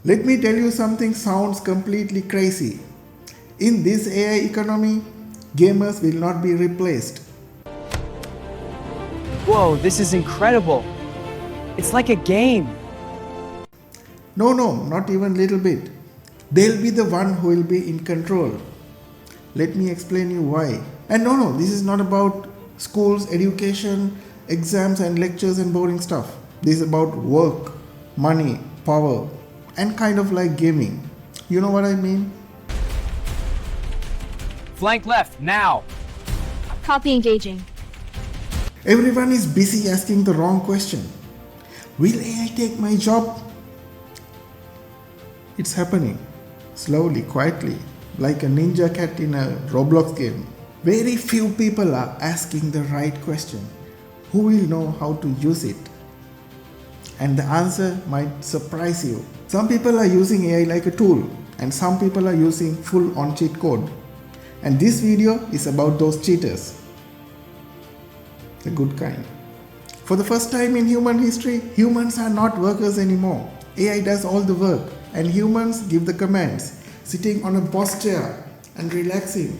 Let me tell you something sounds completely crazy. In this AI economy, gamers will not be replaced. Whoa, this is incredible. It's like a game. No, not even little bit. They'll be the one who will be in control. Let me explain you why. And no, this is not about schools, education, exams and lectures and boring stuff. This is about work, money, power, and kind of like gaming. You know what I mean? Flank left, now. Copy engaging. Everyone is busy asking the wrong question. Will AI take my job? It's happening. Slowly, quietly, like a ninja cat in a Roblox game. Very few people are asking the right question. Who will know how to use it? And the answer might surprise you. Some people are using AI like a tool, and some people are using full-on cheat code. And this video is about those cheaters. The good kind. For the first time in human history, humans are not workers anymore. AI does all the work, and humans give the commands, sitting on a boss chair and relaxing.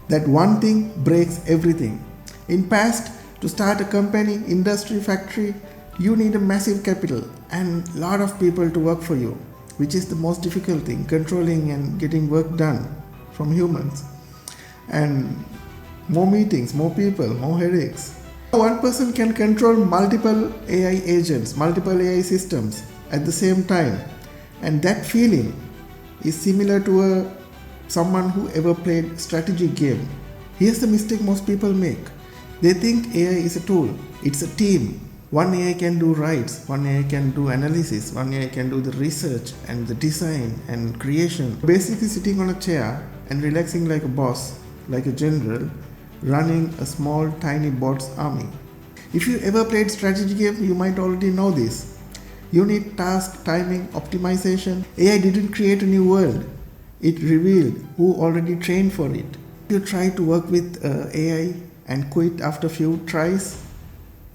That one thing breaks everything. In past, to start a company, industry, factory, you need a massive capital and lot of people to work for you, which is the most difficult thing, controlling and getting work done from humans. And more meetings, more people, more headaches. One person can control multiple AI agents, multiple AI systems at the same time. And that feeling is similar to someone who ever played strategy game. Here's the mistake most people make. They think AI is a tool. It's a team. One AI can do writes, one AI can do analysis, one AI can do the research and the design and creation. Basically sitting on a chair and relaxing like a boss, like a general, running a small tiny bot's army. If you ever played strategy game, you might already know this. You need task, timing, optimization. AI didn't create a new world. It revealed who already trained for it. If you try to work with AI and quit after few tries,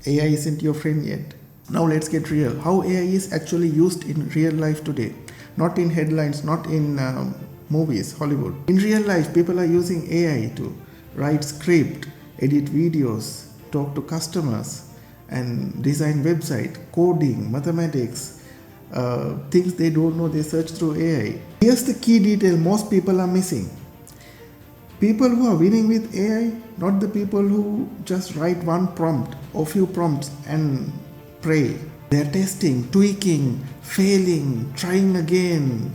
AI isn't your friend yet. Now let's get real. How AI is actually used in real life today. Not in headlines, not in movies, Hollywood. In real life, people are using AI to write script, edit videos, talk to customers, and design website, coding, mathematics, things they don't know, they search through AI. Here's the key detail most people are missing. People who are winning with AI, not the people who just write one prompt or few prompts and pray. They're testing, tweaking, failing, trying again,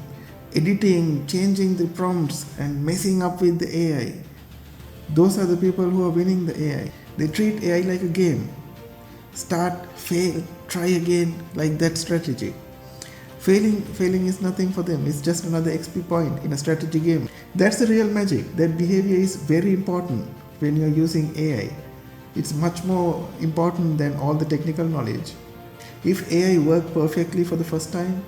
editing, changing the prompts and messing up with the AI. Those are the people who are winning the AI. They treat AI like a game. Start, fail, try again, like that strategy. Failing is nothing for them. It's just another XP point in a strategy game. That's the real magic. That behavior is very important when you're using AI. It's much more important than all the technical knowledge. If AI worked perfectly for the first time,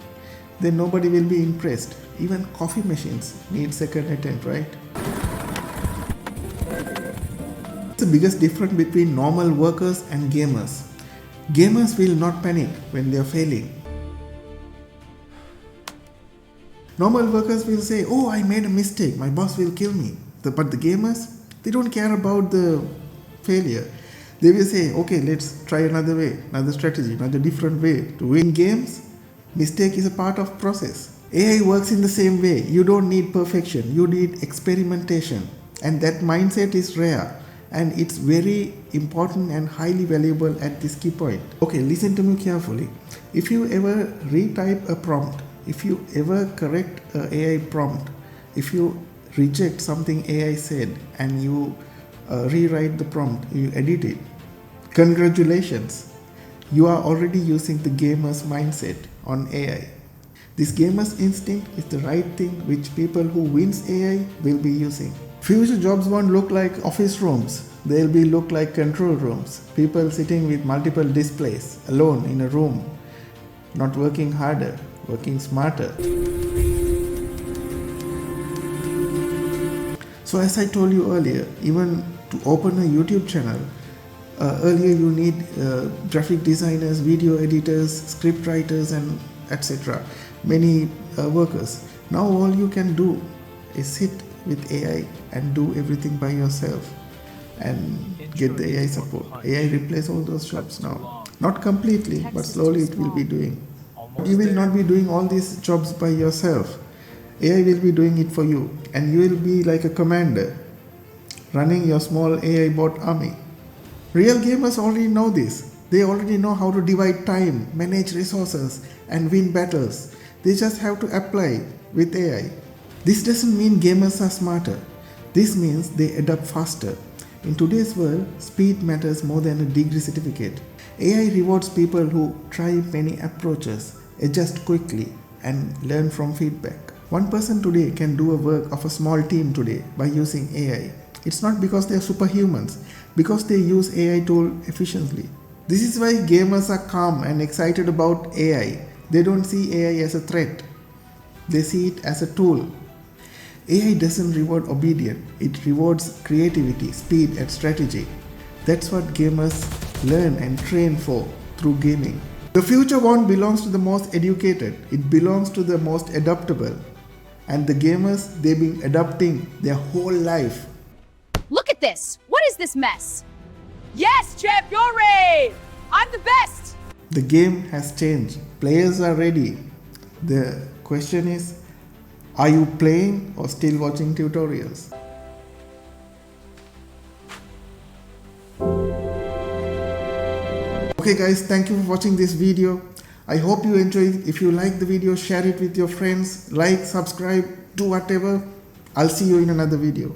then nobody will be impressed. Even coffee machines need second attempt, right? The biggest difference between normal workers and gamers. Gamers will not panic when they are failing. Normal workers will say, oh, I made a mistake, my boss will kill me. But the gamers, they don't care about the failure. They will say, okay, let's try another way, another strategy, another different way. To win games, mistake is a part of process. AI works in the same way. You don't need perfection, you need experimentation. And that mindset is rare. And it's very important and highly valuable at this key point. Okay, listen to me carefully. If you ever retype a prompt, if you ever correct an AI prompt, if you reject something AI said and you rewrite the prompt, you edit it, congratulations, you are already using the gamer's mindset on AI. This gamer's instinct is the right thing which people who wins AI will be using. Future jobs won't look like office rooms. They'll be look like control rooms. People sitting with multiple displays, alone in a room, not working harder, working smarter. So as I told you earlier, even to open a YouTube channel, Earlier you need graphic designers, video editors, script writers, and etc. Many workers. Now all you can do is sit with AI and do everything by yourself and get the AI support. AI replace all those jobs now. Not completely, but slowly it will be doing. You will not be doing all these jobs by yourself. AI will be doing it for you, and you will be like a commander running your small AI bot army. Real gamers already know this. They already know how to divide time, manage resources, and win battles. They just have to apply with AI. This doesn't mean gamers are smarter. This means they adapt faster. In today's world, speed matters more than a degree certificate. AI rewards people who try many approaches, adjust quickly, and learn from feedback. One person today can do a work of a small team today by using AI. It's not because they are superhumans, because they use AI tool efficiently. This is why gamers are calm and excited about AI. They don't see AI as a threat. They see it as a tool. AI doesn't reward obedience, it rewards creativity, speed, and strategy. That's what gamers learn and train for through gaming. The future won't belong to the most educated, it belongs to the most adaptable. And the gamers, they've been adapting their whole life. Look at this! What is this mess? Yes, champ, you're right! I'm the best! The game has changed. Players are ready. The question is, are you playing or still watching tutorials? Okay guys, thank you for watching this video. I hope you enjoyed. If you like the video, share it with your friends. Like, subscribe, do whatever. I'll see you in another video.